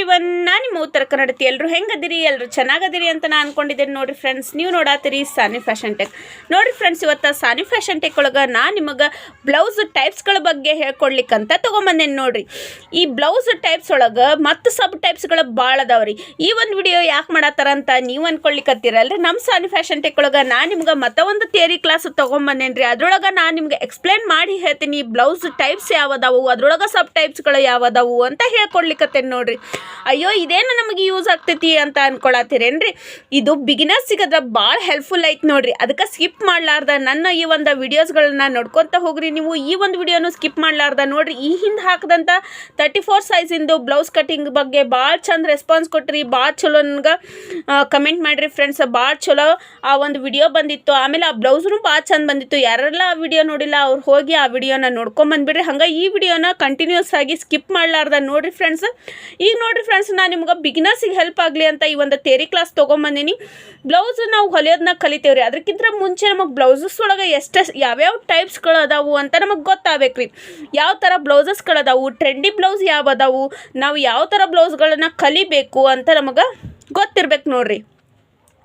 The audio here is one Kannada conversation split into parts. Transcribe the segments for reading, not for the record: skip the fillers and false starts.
ಎವ್ರಿವನ್, ನಾನು ನಿಮ್ಮ ಉತ್ತರ ಕನ್ನಡತಿ. ಎಲ್ಲರೂ ಹೆಂಗದಿರಿ? ಎಲ್ಲರೂ ಚೆನ್ನಾಗದಿರಿ ಅಂತ ನಾನು ಅನ್ಕೊಂಡಿದ್ದೇನೆ. ನೋಡಿರಿ ಫ್ರೆಂಡ್ಸ್, ನೀವು ನೋಡಾತಿರಿ ಸಾನಿ ಫ್ಯಾಷನ್ ಟೆಕ್. ನೋಡಿರಿ ಫ್ರೆಂಡ್ಸ್, ಇವತ್ತು ಸಾನಿ ಫ್ಯಾಷನ್ ಟೆಕ್ ಒಳಗೆ ನಾನು ನಿಮಗೆ ಬ್ಲೌಸ್ ಟೈಪ್ಸ್ಗಳ ಬಗ್ಗೆ ಹೇಳ್ಕೊಡ್ಲಿಕ್ಕಂತ ತೊಗೊಂಬಂದೇನೆ. ನೋಡಿರಿ, ಈ ಬ್ಲೌಸ್ ಟೈಪ್ಸ್ ಒಳಗೆ ಮತ್ತು ಸಬ್ ಟೈಪ್ಸ್ಗಳು ಭಾಳ ಅದಾವ್ರಿ. ಈ ಒಂದು ವಿಡಿಯೋ ಯಾಕೆ ಮಾಡತ್ತಾರ ಅಂತ ನೀವು ಅನ್ಕೊಳ್ಲಿಕ್ಕತ್ತೀರಲ್ರಿ. ನಮ್ಮ ಸಾನಿ ಫ್ಯಾಷನ್ ಟೆಕ್ ಒಳಗೆ ನಾನು ನಿಮ್ಗೆ ಮತ್ತೆ ಒಂದು ಥಿಯರಿ ಕ್ಲಾಸ್ ತೊಗೊಂಬಂದೇನೆ ರೀ. ಅದ್ರೊಳಗೆ ನಾನು ನಿಮ್ಗೆ ಎಕ್ಸ್ಪ್ಲೇನ್ ಮಾಡಿ ಹೇಳ್ತೀನಿ ಈ ಬ್ಲೌಸ್ ಟೈಪ್ಸ್ ಯಾವದಾವು, ಅದ್ರೊಳಗೆ ಸಬ್ ಟೈಪ್ಸ್ಗಳು ಯಾವದಾವು ಅಂತ ಹೇಳ್ಕೊಡ್ಲಿಕ್ಕತ್ತೇನೆ. ನೋಡ್ರಿ, ಅಯ್ಯೋ ಇದೇನು ನಮಗೆ ಯೂಸ್ ಆಗ್ತೈತಿ ಅಂತ ಅನ್ಕೊಳತ್ತೀರೇನ್ರಿ. ಇದು ಬಿಗಿನರ್ಸಿಗೆ ಅದ್ರ ಭಾಳ ಹೆಲ್ಪ್ಫುಲ್ ಐತಿ ನೋಡ್ರಿ. ಅದಕ್ಕೆ ಸ್ಕಿಪ್ ಮಾಡ್ಲಾರ್ದ ನನ್ನ ಈ ಒಂದು ವಿಡಿಯೋಸ್ಗಳನ್ನ ನೋಡ್ಕೊತ ಹೋಗ್ರಿ. ನೀವು ಈ ಒಂದು ವಿಡಿಯೋನು ಸ್ಕಿಪ್ ಮಾಡ್ಲಾರ್ದ ನೋಡ್ರಿ. ಈ ಹಿಂದೆ ಹಾಕದಂಥ 34 ಸೈಜಿಂದು ಬ್ಲೌಸ್ ಕಟಿಂಗ್ ಬಗ್ಗೆ ಭಾಳ ಚಂದ ರೆಸ್ಪಾನ್ಸ್ ಕೊಟ್ರಿ. ಭಾಳ ಚಲೋ ನನಗೆ ಕಮೆಂಟ್ ಮಾಡಿರಿ ಫ್ರೆಂಡ್ಸ್. ಭಾಳ ಚಲೋ ಆ ಒಂದು ವಿಡಿಯೋ ಬಂದಿತ್ತು. ಆಮೇಲೆ ಆ ಬ್ಲೌಸ್ನು ಭಾಳ ಚಂದ ಬಂದಿತ್ತು. ಯಾರೆಲ್ಲ ಆ ವಿಡಿಯೋ ನೋಡಿಲ್ಲ ಅವ್ರು ಹೋಗಿ ಆ ವಿಡಿಯೋನ ನೋಡ್ಕೊಂಬಂದ್ಬಿಡ್ರಿ. ಹಂಗೆ ಈ ವಿಡಿಯೋನ ಕಂಟಿನ್ಯೂಸ್ ಆಗಿ ಸ್ಕಿಪ್ ಮಾಡ್ಲಾರ್ದ ನೋಡ್ರಿ ಫ್ರೆಂಡ್ಸ್. ಈಗ ನೋಡ್ರಿ ಫ್ರೆಂಡ್ಸ್, ನಾನು ನಿಮ್ಗೆ ಬಿಗಿನರ್ಸಿಗೆ ಹೆಲ್ಪ್ ಆಗಲಿ ಅಂತ ಈ ಒಂದು ಥಿಯರಿ ಕ್ಲಾಸ್ ತೊಗೊಂಬಂದೀನಿ. ಬ್ಲೌಸ್ ನಾವು ಹೊಲಿಯೋದನ್ನ ಕಲಿತೇವ್ರಿ. ಅದಕ್ಕಿಂತ ಮುಂಚೆ ನಮಗೆ ಬ್ಲೌಸಸ್ ಒಳಗೆ ಯಾವ್ಯಾವ ಟೈಪ್ಸ್ಗಳು ಅದಾವು ಅಂತ ನಮಗೆ ಗೊತ್ತಾಗಬೇಕು ರೀ. ಯಾವ ಥರ ಬ್ಲೌಸಸ್ಗಳು ಅದಾವು, ಟ್ರೆಂಡಿ ಬ್ಲೌಸ್ ಯಾವ ಅದಾವು, ನಾವು ಯಾವ ಥರ ಬ್ಲೌಸ್ಗಳನ್ನು ಕಲಿಬೇಕು ಅಂತ ನಮಗೆ ಗೊತ್ತಿರ್ಬೇಕು ನೋಡ್ರಿ.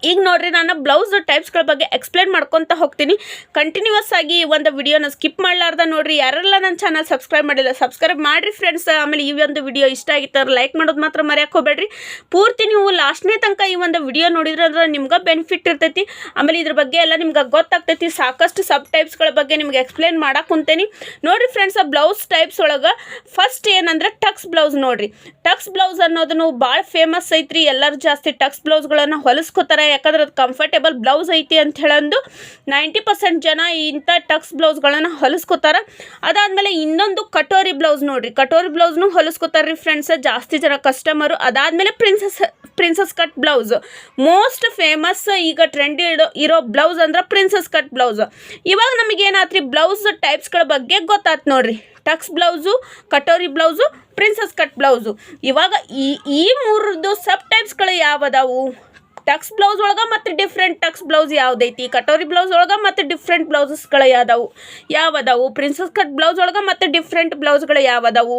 ಈಗ ನೋಡ್ರಿ, ನಾನು ಬ್ಲೌಸ್ ಟೈಪ್ಸ್ಗಳ ಬಗ್ಗೆ ಎಕ್ಸ್ಪ್ಲೇನ್ ಮಾಡ್ಕೊತ ಹೋಗ್ತೀನಿ. ಕಂಟಿನ್ಯೂಸ್ ಆಗಿ ಒಂದು ವಿಡಿಯೋನ ಸ್ಕಿಪ್ ಮಾಡಲಾರ್ದ ನೋಡ್ರಿ. ಯಾರೆಲ್ಲ ನನ್ನ ಚಾನಲ್ ಸಬ್ಸ್ಕ್ರೈಬ್ ಮಾಡಿಲ್ಲ ಸಬ್ಸ್ಕ್ರೈಬ್ ಮಾಡಿರಿ ಫ್ರೆಂಡ್ಸ್. ಆಮೇಲೆ ಈ ಒಂದು ವಿಡಿಯೋ ಇಷ್ಟ ಆಗಿತ್ತಾರೆ ಲೈಕ್ ಮಾಡೋದು ಮಾತ್ರ ಮರೆಯಕ್ಕೆ ಹೋಗ್ಬೇಡ್ರಿ. ಪೂರ್ತಿ ನೀವು ಲಾಸ್ಟ್ನೇ ತನಕ ಈ ಒಂದು ವಿಡಿಯೋ ನೋಡಿದ್ರೆ ಅಂದ್ರೆ ನಿಮ್ಗೆ ಬೆನಿಫಿಟ್ ಇರ್ತೈತಿ. ಆಮೇಲೆ ಇದ್ರ ಬಗ್ಗೆ ಎಲ್ಲ ನಿಮ್ಗೆ ಗೊತ್ತಾಗ್ತೈತಿ. ಸಾಕಷ್ಟು ಸಬ್ ಟೈಪ್ಸ್ಗಳ ಬಗ್ಗೆ ನಿಮ್ಗೆ ಎಕ್ಸ್ಪ್ಲೇನ್ ಮಾಡಕ್ಕೆ ಕುಂತೇನಿ. ನೋಡಿರಿ ಫ್ರೆಂಡ್ಸ್, ಬ್ಲೌಸ್ ಟೈಪ್ಸ್ ಒಳಗೆ ಫಸ್ಟ್ ಏನಂದ್ರೆ ಟಕ್ಸ್ ಬ್ಲೌಸ್. ನೋಡ್ರಿ, ಟಕ್ಸ್ ಬ್ಲೌಸ್ ಅನ್ನೋದನ್ನು ಭಾಳ ಫೇಮಸ್ ಐತ್ರಿ. ಎಲ್ಲರೂ ಜಾಸ್ತಿ ಟಕ್ಸ್ ಬ್ಲೌಸ್ಗಳನ್ನು ಹೊಲಿಸ್ಕೋತಾರೆ. ಯಾಕಂದ್ರೆ ಅದು ಕಂಫರ್ಟೇಬಲ್ ಬ್ಲೌಸ್ ಐತಿ ಅಂತ ಹೇಳಂದು 90% ಜನ ಇಂಥ ಟಕ್ಸ್ ಬ್ಲೌಸ್ಗಳನ್ನು ಹೊಲಿಸ್ಕೋತಾರೆ. ಅದಾದಮೇಲೆ ಇನ್ನೊಂದು ಕಟೋರಿ ಬ್ಲೌಸ್. ನೋಡ್ರಿ, ಕಟೋರಿ ಬ್ಲೌಸ್ನು ಹೊಲಿಸ್ಕೋತಾರೆ ರೀ ಫ್ರೆಂಡ್ಸ್ ಜಾಸ್ತಿ ಜನ ಕಸ್ಟಮರು. ಅದಾದಮೇಲೆ princess cut blouse most famous. ಈಗ ಟ್ರೆಂಡ್ ಇರೋ ಬ್ಲೌಸ್ ಅಂದ್ರೆ ಪ್ರಿನ್ಸಸ್ ಕಟ್ ಬ್ಲೌಸ್. ಇವಾಗ ನಮಗೇನಾತ್ರಿ ಬ್ಲೌಸ್ ಟೈಪ್ಸ್ಗಳ ಬಗ್ಗೆ ಗೊತ್ತಾಯ್ತು ನೋಡ್ರಿ. Tucks blouse, katori blouse, princess cut blouse. ಇವಾಗ ಈ ಮೂರದ್ದು ಸಬ್ ಟೈಪ್ಸ್ಗಳು ಯಾವದಾವು? ಟಕ್ಸ್ ಬ್ಲೌಸ್ ಒಳಗೆ ಮತ್ತು ಡಿಫ್ರೆಂಟ್ ಟಕ್ಸ್ ಬ್ಲೌಸ್ ಯಾವುದೈತಿ, ಕಟೋರಿ ಬ್ಲೌಸ್ ಒಳಗೆ ಮತ್ತು ಡಿಫ್ರೆಂಟ್ ಬ್ಲೌಸಸ್ಗಳು ಯಾವದಾವು, ಪ್ರಿನ್ಸಸ್ ಕಟ್ ಬ್ಲೌಸ್ ಒಳಗೆ ಮತ್ತು ಡಿಫ್ರೆಂಟ್ ಬ್ಲೌಸ್ಗಳು ಯಾವದಾವು,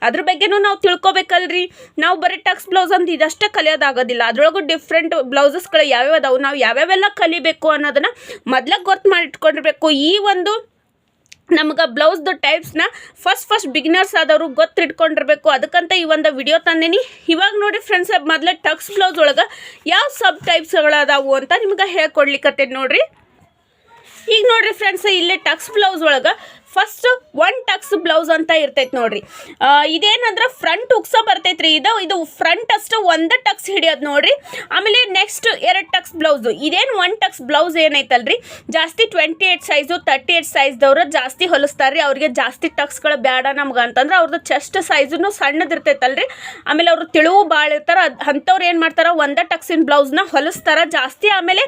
ಅದ್ರ ಬಗ್ಗೆನೂ ನಾವು ತಿಳ್ಕೊಬೇಕಲ್ರಿ. ನಾವು ಬರೀ ಟಕ್ಸ್ ಬ್ಲೌಸ್ ಅಂತ ಇದಷ್ಟೇ ಕಲಿಯೋದಾಗೋದಿಲ್ಲ. ಅದ್ರೊಳಗೂ ಡಿಫ್ರೆಂಟ್ ಬ್ಲೌಸಸ್ಗಳು ಯಾವ್ಯಾವ ಅದಾವು, ನಾವು ಯಾವ್ಯಾವೆಲ್ಲ ಕಲಿಬೇಕು ಅನ್ನೋದನ್ನು ಮೊದಲೇ ಗೊತ್ತು ಮಾಡಿಟ್ಕೊಂಡಿರ್ಬೇಕು. ಈ ಒಂದು ನಮ್ಗೆ ಬ್ಲೌಸ್ದು ಟೈಪ್ಸ್ನ ಫಸ್ಟ್ ಬಿಗಿನರ್ಸ್ ಆದವರು ಗೊತ್ತಿಟ್ಕೊಂಡಿರ್ಬೇಕು. ಅದಕ್ಕಂತ ಈ ಒಂದು ವಿಡಿಯೋ ತಂದೀನಿ. ಇವಾಗ ನೋಡಿ ಫ್ರೆಂಡ್ಸ್, ಮೊದಲೇ ಟಕ್ಸ್ ಬ್ಲೌಸ್ ಒಳಗೆ ಯಾವ ಸಬ್ ಟೈಪ್ಸ್ಗಳದಾವು ಅಂತ ನಿಮ್ಗೆ ಹೇಳ್ಕೊಡ್ಲಿಕ್ಕತ್ತೇನೆ ನೋಡ್ರಿ. ಈಗ ನೋಡ್ರಿ ಫ್ರೆಂಡ್ಸ್, ಇಲ್ಲೇ ಟಕ್ಸ್ ಬ್ಲೌಸ್ ಒಳಗೆ ಫಸ್ಟ್ ಒನ್ ಟಕ್ಸ್ ಬ್ಲೌಸ್ ಅಂತ ಇರ್ತೈತೆ ನೋಡ್ರಿ. ಇದೇನಂದ್ರೆ ಫ್ರಂಟ್ ಉಕ್ಸ ಬರ್ತೈತ್ರಿ. ಇದು ಫ್ರಂಟ್ ಅಷ್ಟು ಒಂದು ಟಕ್ಸ್ ಹಿಡಿಯೋದು ನೋಡ್ರಿ. ಆಮೇಲೆ ನೆಕ್ಸ್ಟ್ 2 ಟಕ್ಸ್ ಬ್ಲೌಸು. ಇದೇನು ಒನ್ ಟಕ್ಸ್ ಬ್ಲೌಸ್ ಏನೈತಲ್ರಿ, ಜಾಸ್ತಿ 28 ಸೈಜು 38 ಸೈಜ್ದವ್ರು ಜಾಸ್ತಿ ಹೊಲಿಸ್ತಾರೆ. ಅವ್ರಿಗೆ ಜಾಸ್ತಿ ಟಕ್ಸ್ಗಳು ಬೇಡ ನಮ್ಗೆ ಅಂತಂದ್ರೆ ಅವ್ರದ್ದು ಚೆಸ್ಟ್ ಸೈಜು ಸಣ್ಣದಿರ್ತೈತಲ್ರಿ. ಆಮೇಲೆ ಅವರು ತಿಳುವು ಭಾಳ ಇರ್ತಾರೆ. ಅಂಥವ್ರು ಏನು ಮಾಡ್ತಾರೆ, ಒಂದೇ ಟಕ್ಸಿನ ಬ್ಲೌಸ್ನ ಹೊಲಿಸ್ತಾರೆ ಜಾಸ್ತಿ. ಆಮೇಲೆ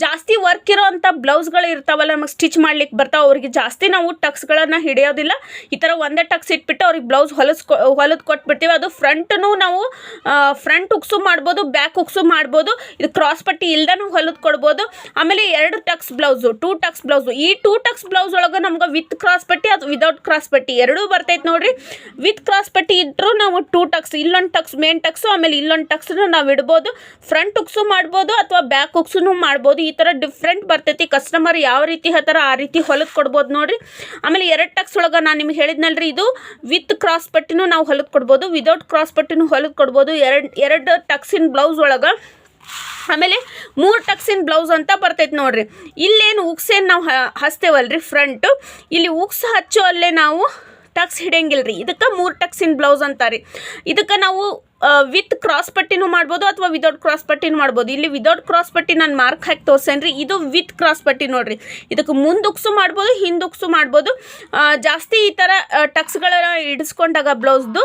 ಜಾಸ್ತಿ ವರ್ಕ್ ಇರೋ ಅಂಥ ಬ್ಲೌಸ್ಗಳು ಇರ್ತಾವಲ್ಲ, ನಮಗೆ ಸ್ಟಿಚ್ ಮಾಡ್ಲಿಕ್ಕೆ ಬರ್ತಾವೆ. ಅವ್ರಿಗೆ ಜಾಸ್ತಿ ನಾವು ಟಕ್ಸ್ಗಳನ್ನ ಹಿಡಿಯೋದಿಲ್ಲ. ಈ ಥರ ಒಂದೇ ಟಕ್ಸ್ ಇಟ್ಬಿಟ್ಟು ಅವ್ರಿಗೆ ಬ್ಲೌಸ್ ಹೊಲಿದು ಕೊಟ್ಬಿಡ್ತೀವಿ. ಅದು ಫ್ರಂಟ್ನು ನಾವು ಫ್ರಂಟ್ ಉಕ್ಸು ಮಾಡ್ಬೋದು, ಬ್ಯಾಕ್ ಉಕ್ಸು ಮಾಡ್ಬೋದು. ಇದು ಕ್ರಾಸ್ ಪಟ್ಟಿ ಇಲ್ದನೂ ಹೊಲಿದು ಕೊಡ್ಬೋದು. ಆಮೇಲೆ 2 ಟಕ್ಸ್ ಬ್ಲೌಸು, 2 ಟಕ್ಸ್ ಬ್ಲೌಸು. ಈ 2 ಟಕ್ಸ್ ಬ್ಲೌಸ್ ಒಳಗೆ ನಮ್ಗೆ ವಿತ್ ಕ್ರಾಸ್ ಪಟ್ಟಿ ಅದು ವಿದೌಟ್ ಕ್ರಾಸ್ ಪಟ್ಟಿ ಎರಡೂ ಬರ್ತೈತೆ ನೋಡ್ರಿ. ವಿತ್ ಕ್ರಾಸ್ ಪಟ್ಟಿ ಇಟ್ಟರು ನಾವು 2 ಟಕ್ಸ್, ಇಲ್ಲೊಂದು ಟಕ್ಸ್ ಮೇನ್ ಟಕ್ಸು, ಆಮೇಲೆ ಇಲ್ಲೊಂದು ಟಕ್ಸ್ನು ನಾವು ಇಡ್ಬೋದು. ಫ್ರಂಟ್ ಉಕ್ಸು ಮಾಡ್ಬೋದು ಅಥವಾ ಬ್ಯಾಕ್ ಉಕ್ಸುನು ಮಾಡ್ಬೋದು. ಈ ಥರ ಡಿಫ್ರೆಂಟ್ ಬರ್ತೈತಿ. ಕಸ್ಟಮರ್ ಯಾವ ರೀತಿ ಹೇಳ್ತಾರ ಆ ರೀತಿ ಹೊಲಿದು ಕೊಡ್ಬೋದು ನೋಡ್ರಿ. ಆಮೇಲೆ 2 ಟಕ್ಸ್ ಒಳಗೆ ನಾನು ನಿಮ್ಗೆ ಹೇಳಿದ್ನಲ್ರಿ, ಇದು ವಿತ್ ಕ್ರಾಸ್ ಪಟ್ಟಿನೂ ನಾವು ಹೊಲಿದು ಕೊಡ್ಬೋದು, ವಿದೌಟ್ ಕ್ರಾಸ್ ಪಟ್ಟಿನೂ ಹೊಲಿದು ಕೊಡ್ಬೋದು. 2 ಟಕ್ಸಿನ ಬ್ಲೌಸ್ ಒಳಗೆ. ಆಮೇಲೆ 3 ಟಕ್ಸಿನ ಬ್ಲೌಸ್ ಅಂತ ಬರ್ತೈತೆ ನೋಡ್ರಿ. ಇಲ್ಲೇನು ಉಕ್ಸೇನು ನಾವು ಹಚ್ತೇವಲ್ರಿ ಫ್ರಂಟು, ಇಲ್ಲಿ ಉಕ್ಸ್ ಹಚ್ಚೋ ಅಲ್ಲೇ ನಾವು ಟಕ್ಸ್ ಹಿಡಿಯಂಗಿಲ್ರಿ. ಇದಕ್ಕೆ 3 ಟಕ್ಸಿನ ಬ್ಲೌಸ್ ಅಂತಾರೆ. ಇದಕ್ಕೆ ನಾವು ವಿತ್ ಕ್ರಾಸ್ ಪಟ್ಟಿನೂ ಮಾಡ್ಬೋದು ಅಥವಾ ವಿದೌಟ್ ಕ್ರಾಸ್ ಪಟ್ಟಿನೂ ಮಾಡ್ಬೋದು. ಇಲ್ಲಿ ವಿದೌಟ್ ಕ್ರಾಸ್ ಪಟ್ಟಿ ನಾನು ಮಾರ್ಕ್ ಹಾಕಿ ತೋರ್ಸೇನ್ರಿ. ಇದು ವಿತ್ ಕ್ರಾಸ್ ಪಟ್ಟಿ ನೋಡ್ರಿ. ಇದಕ್ಕೆ ಮುಂದೆ ಉಕ್ಸು ಮಾಡ್ಬೋದು, ಹಿಂದೆ ಉಕ್ಸು ಮಾಡ್ಬೋದು. ಜಾಸ್ತಿ ಈ ಥರ ಟಕ್ಸ್ಗಳನ್ನ ಇಡಿಸ್ಕೊಂಡಾಗ ಬ್ಲೌಸ್ದು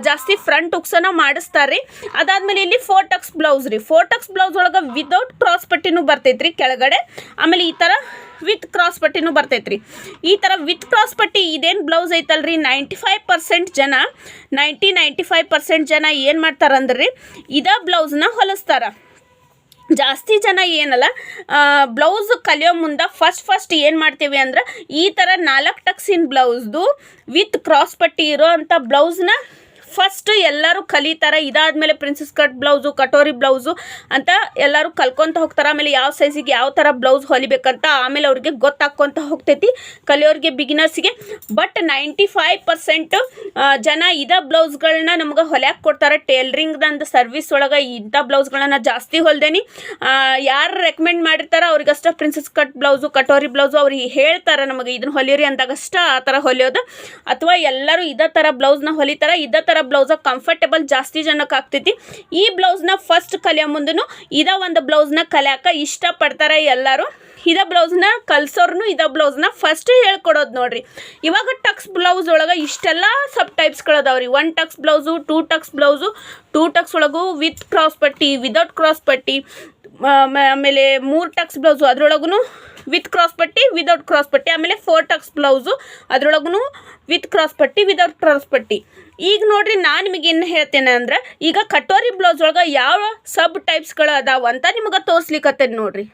ಜಾಸ್ತಿ ಫ್ರಂಟ್ ಉಕ್ಸನ ಮಾಡಿಸ್ತಾರೆ. ಅದಾದಮೇಲೆ ಇಲ್ಲಿ 4 ಟಕ್ಸ್ ಬ್ಲೌಸ್ ರೀ. 4 ಟಕ್ಸ್ ಬ್ಲೌಸ್ ಒಳಗೆ ವಿದೌಟ್ ಕ್ರಾಸ್ ಪಟ್ಟಿನೂ ಬರ್ತೈತ್ರಿ ಕೆಳಗಡೆ. ಆಮೇಲೆ ಈ ಥರ ವಿತ್ ಕ್ರಾಸ್ ಪಟ್ಟಿನೂ ಬರ್ತೈತ್ರಿ. ಈ ಥರ ವಿತ್ ಕ್ರಾಸ್ ಪಟ್ಟಿ ಇದೇನು ಬ್ಲೌಸ್ ಐತಲ್ರಿ, 95% ಜನ 95% ಜನ ಏನು ಮಾಡ್ತಾರಂದ್ರಿ, ಇದೇ ಬ್ಲೌಸ್ನ ಹೊಲಿಸ್ತಾರೆ. ಜಾಸ್ತಿ ಜನ ಏನಲ್ಲ, ಬ್ಲೌಸ್ ಕಲಿಯೋ ಮುಂದೆ ಫಸ್ಟ್ ಏನು ಮಾಡ್ತೀವಿ ಅಂದ್ರೆ ಈ ಥರ 4 ಟಕ್ಸಿನ ಬ್ಲೌಸ್ದು ವಿತ್ ಕ್ರಾಸ್ ಪಟ್ಟಿ ಇರೋ ಅಂಥ ಬ್ಲೌಸ್ನ ಫಸ್ಟ್ ಎಲ್ಲರೂ ಕಲಿತಾರೆ. ಇದಾದಮೇಲೆ princess cut blouse, katori blouse ಅಂತ ಎಲ್ಲರೂ ಕಲ್ಕೊತ ಹೋಗ್ತಾರೆ. ಆಮೇಲೆ ಯಾವ ಸೈಜಿಗೆ ಯಾವ ಥರ ಬ್ಲೌಸ್ ಹೊಲಿಬೇಕಂತ ಆಮೇಲೆ ಅವ್ರಿಗೆ ಗೊತ್ತಾಗ್ಕೊತ ಹೋಗ್ತೈತಿ ಕಲಿಯೋರಿಗೆ, ಬಿಗಿನರ್ಸಿಗೆ. ಬಟ್ 95% ಜನ ಇದೇ ಬ್ಲೌಸ್ಗಳನ್ನ ನಮ್ಗೆ ಹೊಲ್ಯಾಕೆ ಕೊಡ್ತಾರೆ. ಟೇಲ್ರಿಂಗ್ದಂದು ಸರ್ವಿಸ್ ಒಳಗೆ ಇಂಥ ಬ್ಲೌಸ್ಗಳನ್ನ ಜಾಸ್ತಿ ಹೊಲ್ದೇನಿ. ಯಾರು ರೆಕಮೆಂಡ್ ಮಾಡಿರ್ತಾರೆ ಅವ್ರಿಗಷ್ಟ princess cut blouse, katori blouse ಅವ್ರಿಗೆ ಹೇಳ್ತಾರೆ ನಮಗೆ ಇದನ್ನು ಹೊಲಿಯೋರಿ ಅಂದಾಗಷ್ಟ ಆ ಥರ ಹೊಲಿಯೋದು. ಅಥವಾ ಎಲ್ಲರೂ ಇದೇ ಥರ ಬ್ಲೌಸ್ನ ಹೊಲಿತಾರೆ. ಇದೇ ಥರ ಬ್ಲೌಸಾಗ ಕಂಫರ್ಟೇಬಲ್ ಜಾಸ್ತಿ ಜನಕ್ಕೆ ಆಗ್ತೈತಿ. ಈ ಬ್ಲೌಸ್ನ ಫಸ್ಟ್ ಕಲಿಯೋ ಮುಂದೂ ಇದೇ ಒಂದು ಬ್ಲೌಸ್ನ ಕಲಿಯಾಕ ಇಷ್ಟಪಡ್ತಾರೆ ಎಲ್ಲರೂ. ಇದೇ ಬ್ಲೌಸ್ನ ಕಲ್ಸೋರ್ನು ಇದೇ ಬ್ಲೌಸ್ನ ಫಸ್ಟ್ ಹೇಳ್ಕೊಡೋದು ನೋಡ್ರಿ. ಇವಾಗ ಟಕ್ಸ್ ಬ್ಲೌಸ್ ಒಳಗೆ ಇಷ್ಟೆಲ್ಲ ಸಬ್ ಟೈಪ್ಸ್ಗಳದಾವ್ರಿ. 1 Tux blouse, 2 Tux blouse, 2 Tux ಒಳಗೂ ವಿತ್ ಕ್ರಾಸ್ ಪಟ್ಟಿ, ವಿದೌಟ್ ಕ್ರಾಸ್ ಪಟ್ಟಿ, ಆಮೇಲೆ 3 ಟಕ್ಸ್ ಬ್ಲೌಸು ಅದರೊಳಗೂ ವಿತ್ ಕ್ರಾಸ್ ಪಟ್ಟಿ, ವಿದೌಟ್ ಕ್ರಾಸ್ ಪಟ್ಟಿ, ಆಮೇಲೆ 4 ಟಕ್ಸ್ ಬ್ಲೌಸು ಅದರೊಳಗೂ ವಿತ್ ಕ್ರಾಸ್ ಪಟ್ಟಿ, ವಿದೌಟ್ ಕ್ರಾಸ್ ಪಟ್ಟಿ. ಈಗ ನೋಡ್ರಿ ನಾನು ನಿಮಗೆ ಏನು ಹೇಳ್ತೇನೆ ಅಂದ್ರೆ, ಈಗ ಕಟೋರಿ ಬ್ಲೌಸ್ ಒಳಗೆ ಯಾವ ಸಬ್ ಟೈಪ್ಸ್ಗಳು ಅದಾವ ಅಂತ ನಿಮಗೆ ತೋರಿಸ್ಲಿಕ್ಕತ್ತೇನೆ ನೋಡ್ರಿ.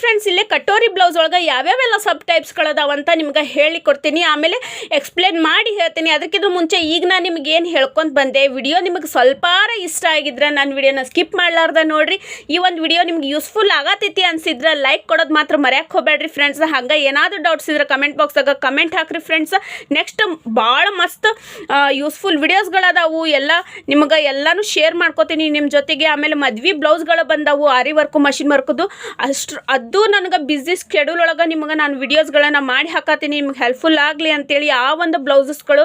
ಫ್ರೆಂಡ್ಸ್, ಇಲ್ಲಿ ಕಟೋರಿ ಬ್ಲೌಸ್ ಒಳಗೆ ಯಾವ್ಯಾವೆಲ್ಲ ಸಬ್ ಟೈಪ್ಸ್ಗಳದಾವಂತ ನಿಮ್ಗೆ ಹೇಳಿಕೊಡ್ತೀನಿ. ಆಮೇಲೆ ಎಕ್ಸ್ಪ್ಲೇನ್ ಮಾಡಿ ಹೇಳ್ತೀನಿ. ಅದಕ್ಕಿಂತ ಮುಂಚೆ ಈಗ ನಾನು ನಿಮ್ಗೆ ಏನು ಹೇಳ್ಕೊಂಡು ಬಂದೆ, ವಿಡಿಯೋ ನಿಮಗೆ ಸ್ವಲ್ಪ ಇಷ್ಟ ಆಗಿದ್ರೆ ನನ್ನ ವಿಡಿಯೋನ ಸ್ಕಿಪ್ ಮಾಡಲಾರ್ದ ನೋಡಿರಿ. ಈ ಒಂದು ವಿಡಿಯೋ ನಿಮ್ಗೆ ಯೂಸ್ಫುಲ್ ಆಗತೈತಿ ಅನಿಸಿದ್ರೆ ಲೈಕ್ ಕೊಡೋದು ಮಾತ್ರ ಮರೆಯಕ್ಕೆ ಹೋಗಬೇಡ್ರಿ ಫ್ರೆಂಡ್ಸ್. ಹಂಗೆ ಏನಾದರೂ ಡೌಟ್ಸ್ ಇದ್ರೆ ಕಮೆಂಟ್ ಬಾಕ್ಸಾಗ ಕಮೆಂಟ್ ಹಾಕ್ರಿ ಫ್ರೆಂಡ್ಸ್. ನೆಕ್ಸ್ಟ್ ಭಾಳ ಮಸ್ತ್ ಯೂಸ್ಫುಲ್ ವಿಡಿಯೋಸ್ಗಳದಾವು, ಎಲ್ಲ ನಿಮ್ಗೆ ಎಲ್ಲನೂ ಶೇರ್ ಮಾಡ್ಕೋತೀನಿ ನಿಮ್ಮ ಜೊತೆಗೆ. ಆಮೇಲೆ ಮದ್ವೆ ಬ್ಲೌಸ್ಗಳು ಬಂದವು, ಆರಿ ವರ್ಕು, ಮಷಿನ್ ವರ್ಕದು. ಅದು ನನಗೆ ಬಿಸಿ ಸ್ಕೆಡ್ಯೂಲ್ ಒಳಗೆ ನಿಮಗೆ ನಾನು ವಿಡಿಯೋಸ್ಗಳನ್ನು ಮಾಡಿ ಹಾಕತ್ತೀನಿ, ನಿಮ್ಗೆ ಹೆಲ್ಪ್ಫುಲ್ ಆಗಲಿ ಅಂತೇಳಿ. ಆ ಒಂದು ಬ್ಲೌಸಸ್ಗಳು,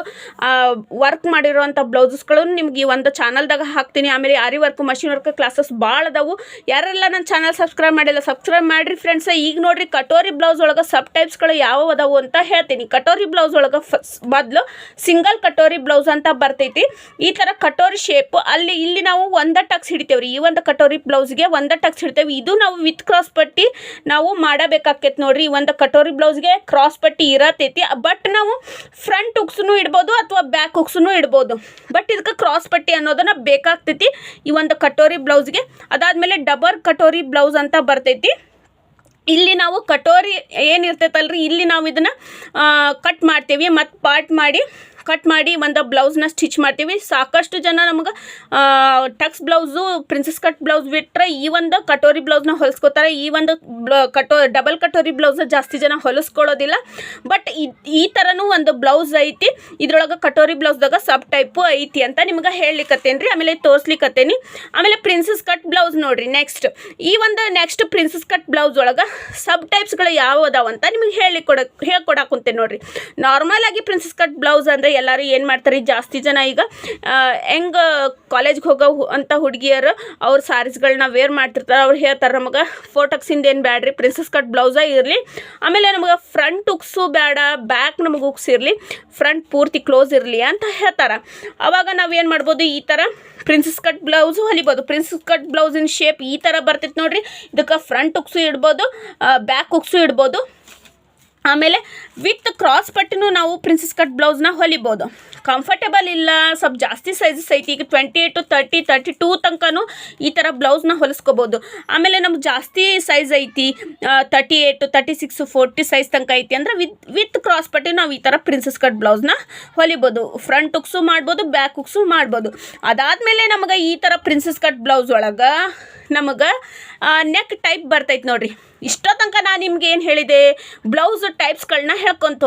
ವರ್ಕ್ ಮಾಡಿರೋವಂಥ ಬ್ಲೌಸಸ್ಗಳು ನಿಮ್ಗೆ ಈ ಒಂದು ಚಾನಲ್ದಾಗ ಹಾಕ್ತೀನಿ. ಆಮೇಲೆ ಆರಿ ವರ್ಕು, ಮಷಿನ್ ವರ್ಕ್ ಕ್ಲಾಸಸ್ ಭಾಳ ಅದಾವು. ಯಾರೆಲ್ಲ ನನ್ನ ಚಾನಲ್ ಸಬ್ಸ್ಕ್ರೈಬ್ ಮಾಡಿಲ್ಲ ಸಬ್ಸ್ಕ್ರೈಬ್ ಮಾಡಿರಿ ಫ್ರೆಂಡ್ಸ್. ಈಗ ನೋಡಿರಿ ಕಟೋರಿ ಬ್ಲೌಸ್ ಒಳಗೆ ಸಬ್ ಟೈಪ್ಸ್ಗಳು ಯಾವ ಅದಾವು ಅಂತ ಹೇಳ್ತೀನಿ. ಕಟೋರಿ ಬ್ಲೌಸ್ ಒಳಗೆ ಮೊದಲು ಸಿಂಗಲ್ ಕಟೋರಿ ಬ್ಲೌಸ್ ಅಂತ ಬರ್ತೈತಿ. ಈ ಥರ ಕಟೋರಿ ಶೇಪ್ ಇಲ್ಲಿ ನಾವು 1 ಟಕ್ಸ್ ಹಿಡಿತೇವ್ರಿ. ಈ ಒಂದು ಕಟೋರಿ ಬ್ಲೌಸ್ಗೆ 1 ಟಕ್ಸ್ ಹಿಡಿತೇವೆ. ಇದು ನಾವು ವಿತ್ ಕ್ರಾಸ್ ಪಟ್ಟಿ ನಾವು ಮಾಡಬೇಕಾಕೈತಿ ನೋಡ್ರಿ. ಒಂದು ಕಟೋರಿ ಬ್ಲೌಸ್ಗೆ ಕ್ರಾಸ್ ಪಟ್ಟಿ ಇರತೈತಿ. ಬಟ್ ನಾವು ಫ್ರಂಟ್ ಹುಕ್ಸ್ನು ಇಡ್ಬೋದು ಅಥವಾ ಬ್ಯಾಕ್ ಹುಕ್ಸ್ನು ಇಡ್ಬೋದು. ಬಟ್ ಇದಕ್ಕೆ ಕ್ರಾಸ್ ಪಟ್ಟಿ ಅನ್ನೋದನ್ನ ಬೇಕಾಗ್ತೈತಿ ಈ ಒಂದು ಕಟೋರಿ ಬ್ಲೌಸ್ಗೆ. ಅದಾದಮೇಲೆ ಡಬಲ್ ಕಟೋರಿ ಬ್ಲೌಸ್ ಅಂತ ಬರ್ತೈತಿ. ಇಲ್ಲಿ ನಾವು ಕಟೋರಿ ಏನಿರ್ತೈತಲ್ರಿ, ಇಲ್ಲಿ ನಾವು ಇದನ್ನು ಕಟ್ ಮಾಡ್ತೀವಿ ಮತ್ತು ಪಾರ್ಟ್ ಮಾಡಿ ಕಟ್ ಮಾಡಿ ಒಂದು ಬ್ಲೌಸ್ನ ಸ್ಟಿಚ್ ಮಾಡ್ತೀವಿ. ಸಾಕಷ್ಟು ಜನ ನಮಗೆ tucks blouse, princess cut blouse ಬಿಟ್ಟರೆ ಈ ಒಂದು ಕಟೋರಿ ಬ್ಲೌಸ್ನ ಹೊಲಿಸ್ಕೋತಾರೆ. ಈ ಒಂದು ಡಬಲ್ ಕಟೋರಿ ಬ್ಲೌಸ್ನ ಜಾಸ್ತಿ ಜನ ಹೊಲಿಸ್ಕೊಳ್ಳೋದಿಲ್ಲ. ಬಟ್ ಈ ಥರನೂ ಒಂದು ಬ್ಲೌಸ್ ಐತಿ. ಇದ್ರೊಳಗೆ ಕಟೋರಿ ಬ್ಲೌಸ್ದಾಗ ಸಬ್ ಟೈಪು ಐತಿ ಅಂತ ನಿಮ್ಗೆ ಹೇಳ್ಲಿಕ್ಕತ್ತೇನೆ ರೀ. ಆಮೇಲೆ ತೋರಿಸ್ಲಿಕ್ಕತ್ತೇನೆ. ಆಮೇಲೆ ಪ್ರಿನ್ಸಸ್ ಕಟ್ ಬ್ಲೌಸ್ ನೋಡಿರಿ. ನೆಕ್ಸ್ಟ್ ಪ್ರಿನ್ಸಸ್ ಕಟ್ ಬ್ಲೌಸ್ ಒಳಗೆ ಸಬ್ ಟೈಪ್ಸ್ಗಳು ಯಾವ ಅದಾವಂತ ನಿಮಗೆ ಹೇಳ್ಕೊಡಾಕುಂತೇನೆ ನೋಡಿರಿ. ನಾರ್ಮಲ್ ಆಗಿ ಪ್ರಿನ್ಸಸ್ ಕಟ್ ಬ್ಲೌಸ್ ಅಂದರೆ ಎಲ್ಲರೂ ಏನು ಮಾಡ್ತಾರೆ, ಜಾಸ್ತಿ ಜನ ಈಗ ಹೆಂಗೆ ಕಾಲೇಜ್ಗೆ ಹೋಗೋ ಅಂತ ಹುಡುಗಿಯರು ಅವ್ರ ಸ್ಯಾರೀಸ್ಗಳನ್ನ ವೇರ್ ಮಾಡ್ತಿರ್ತಾರೆ. ಅವ್ರು ಹೇಳ್ತಾರೆ ನಮಗೆ 4 ಟಕ್ಸಿಂದ ಏನು ಬ್ಯಾಡ್ರಿ, ಪ್ರಿನ್ಸಸ್ ಕಟ್ ಬ್ಲೌಸೇ ಇರಲಿ. ಆಮೇಲೆ ನಮಗೆ ಫ್ರಂಟ್ ಹುಕ್ಸು ಬೇಡ, ಬ್ಯಾಕ್ ನಮಗೆ ಹುಕ್ಸ್ ಇರಲಿ, ಫ್ರಂಟ್ ಪೂರ್ತಿ ಕ್ಲೋಸ್ ಇರಲಿ ಅಂತ ಹೇಳ್ತಾರೆ. ಅವಾಗ ನಾವೇನು ಮಾಡ್ಬೋದು, ಈ ಥರ ಪ್ರಿನ್ಸಸ್ ಕಟ್ ಬ್ಲೌಸು ಹೊಲಿಬೋದು. ಪ್ರಿನ್ಸಸ್ ಕಟ್ ಬ್ಲೌಸಿನ ಶೇಪ್ ಈ ಥರ ಬರ್ತೈತೆ ನೋಡಿರಿ. ಇದಕ್ಕೆ ಫ್ರಂಟ್ ಹುಕ್ಸು ಇಡ್ಬೋದು, ಬ್ಯಾಕ್ ಹುಕ್ಸು ಇಡ್ಬೋದು. ಆಮೇಲೆ ವಿತ್ ಕ್ರಾಸ್ ಪಟ್ಟಿನೂ ನಾವು ಪ್ರಿನ್ಸಸ್ ಕಟ್ ಬ್ಲೌಸ್ನ ಹೊಲಿಬೋದು. ಕಂಫರ್ಟೇಬಲ್ ಇಲ್ಲ, ಸ್ವಲ್ಪ ಜಾಸ್ತಿ ಸೈಜಸ್ ಐತಿ. ಈಗ 28 to 30, 32 ತನಕನೂ ಈ ಥರ ಬ್ಲೌಸ್ನ ಹೊಲಿಸ್ಕೋಬೋದು. ಆಮೇಲೆ ನಮ್ಗೆ ಜಾಸ್ತಿ ಸೈಜ್ ಐತಿ, 38, 36, 40 ಸೈಜ್ ತನಕ ಐತಿ ಅಂದ್ರೆ ವಿತ್ ಕ್ರಾಸ್ ಪಟ್ಟಿ ನಾವು ಈ ಥರ ಪ್ರಿನ್ಸಸ್ ಕಟ್ ಬ್ಲೌಸ್ನ ಹೊಲಿಬೋದು. ಫ್ರಂಟ್ ಹುಕ್ಸು ಮಾಡ್ಬೋದು, ಬ್ಯಾಕ್ ಹುಕ್ಸು ಮಾಡ್ಬೋದು. ಅದಾದಮೇಲೆ ನಮಗೆ ಈ ಥರ ಪ್ರಿನ್ಸಸ್ ಕಟ್ ಬ್ಲೌಸ್ ಒಳಗೆ ನಮಗೆ ನೆಕ್ ಟೈಪ್ ಬರ್ತೈತೆ ನೋಡಿರಿ. ಇಷ್ಟೋ ತನಕ ನಾನು ನಿಮ್ಗೆ ಏನು ಹೇಳಿದೆ, ಬ್ಲೌಸ್ ಟೈಪ್ಸ್ಗಳನ್ನ ಹೇಳ್ಕೊಂತ